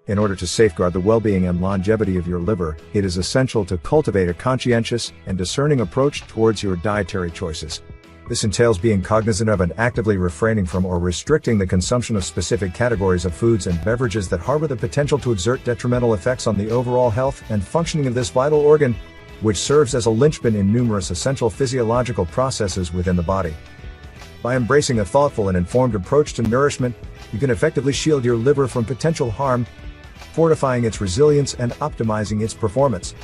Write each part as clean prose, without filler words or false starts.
In order to safeguard the well-being and longevity of your liver, it is essential to cultivate a conscientious and discerning approach towards your dietary choices. This entails being cognizant of and actively refraining from or restricting the consumption of specific categories of foods and beverages that harbor the potential to exert detrimental effects on the overall health and functioning of this vital organ, which serves as a linchpin in numerous essential physiological processes within the body. By embracing a thoughtful and informed approach to nourishment, you can effectively shield your liver from potential harm, fortifying its resilience and optimizing its performance.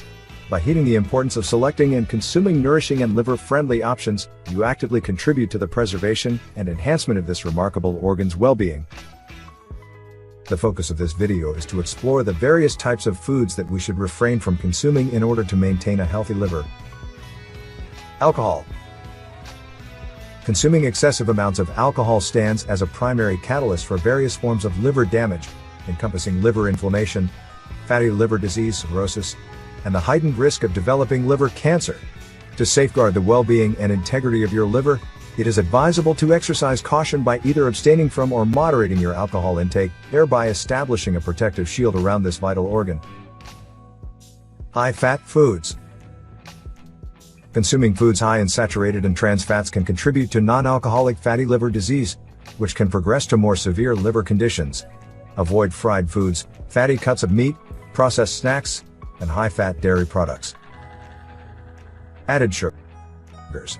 By heeding the importance of selecting and consuming nourishing and liver-friendly options, you actively contribute to the preservation and enhancement of this remarkable organ's well-being. The focus of this video is to explore the various types of foods that we should refrain from consuming in order to maintain a healthy liver. Alcohol. Consuming excessive amounts of alcohol stands as a primary catalyst for various forms of liver damage, encompassing liver inflammation, fatty liver disease, cirrhosis, and the heightened risk of developing liver cancer. To safeguard the well-being and integrity of your liver, it is advisable to exercise caution by either abstaining from or moderating your alcohol intake, thereby establishing a protective shield around this vital organ. High-fat foods. Consuming foods high in saturated and trans fats can contribute to non-alcoholic fatty liver disease, which can progress to more severe liver conditions. Avoid fried foods, fatty cuts of meat, processed snacks, and high-fat dairy products. Added sugars.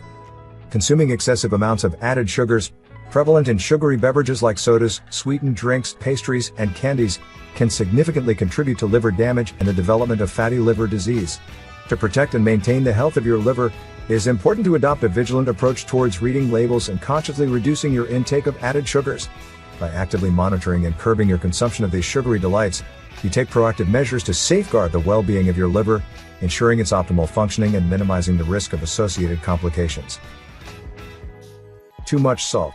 Consuming excessive amounts of added sugars, prevalent in sugary beverages like sodas, sweetened drinks, pastries, and candies, can significantly contribute to liver damage and the development of fatty liver disease. To protect and maintain the health of your liver, it is important to adopt a vigilant approach towards reading labels and consciously reducing your intake of added sugars. By actively monitoring and curbing your consumption of these sugary delights, you take proactive measures to safeguard the well-being of your liver, ensuring its optimal functioning and minimizing the risk of associated complications. Too much salt.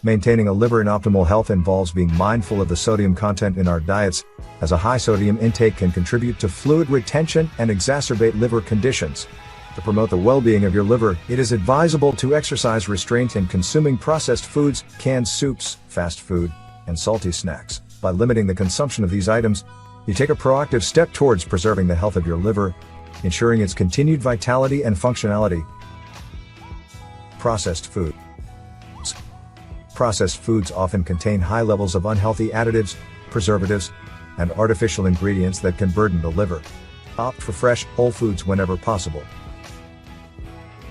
Maintaining a liver in optimal health involves being mindful of the sodium content in our diets, as a high sodium intake can contribute to fluid retention and exacerbate liver conditions. To promote the well-being of your liver, it is advisable to exercise restraint in consuming processed foods, canned soups, fast food, and salty snacks. By limiting the consumption of these items, you take a proactive step towards preserving the health of your liver, ensuring its continued vitality and functionality. Processed foods. Processed foods often contain high levels of unhealthy additives, preservatives, and artificial ingredients that can burden the liver. Opt for fresh, whole foods whenever possible.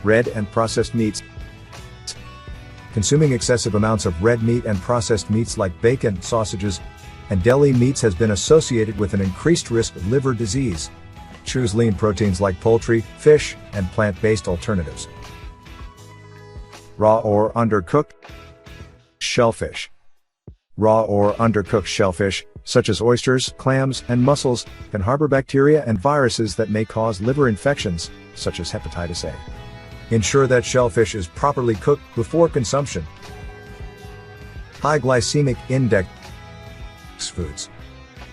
Red and processed meats. Consuming excessive amounts of red meat and processed meats like bacon, sausages, and deli meats has been associated with an increased risk of liver disease. Choose lean proteins like poultry, fish, and plant-based alternatives. Raw or undercooked shellfish. Raw or undercooked shellfish, such as oysters, clams, and mussels, can harbor bacteria and viruses that may cause liver infections, such as hepatitis A. Ensure that shellfish is properly cooked before consumption. High glycemic index foods.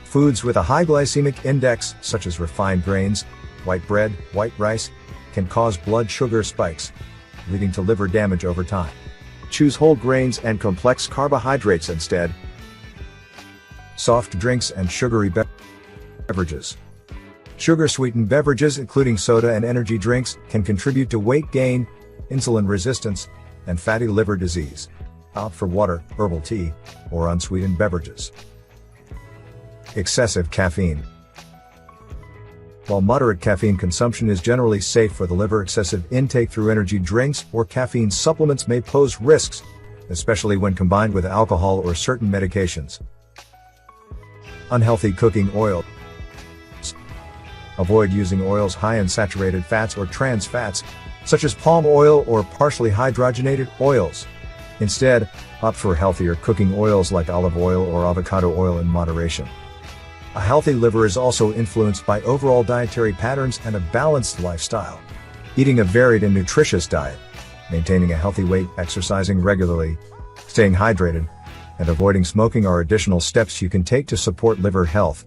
Foods with a high glycemic index, such as refined grains, white bread, white rice, can cause blood sugar spikes, leading to liver damage over time. Choose whole grains and complex carbohydrates instead. Soft drinks and sugary beverages. Sugar-sweetened beverages, including soda and energy drinks, can contribute to weight gain, insulin resistance, and fatty liver disease. Opt for water, herbal tea, or unsweetened beverages. Excessive caffeine. While moderate caffeine consumption is generally safe for the liver, excessive intake through energy drinks or caffeine supplements may pose risks, especially when combined with alcohol or certain medications. Unhealthy cooking oil. Avoid using oils high in saturated fats or trans fats, such as palm oil or partially hydrogenated oils. Instead, opt for healthier cooking oils like olive oil or avocado oil in moderation. A healthy liver is also influenced by overall dietary patterns and a balanced lifestyle. Eating a varied and nutritious diet, maintaining a healthy weight, exercising regularly, staying hydrated, and avoiding smoking are additional steps you can take to support liver health.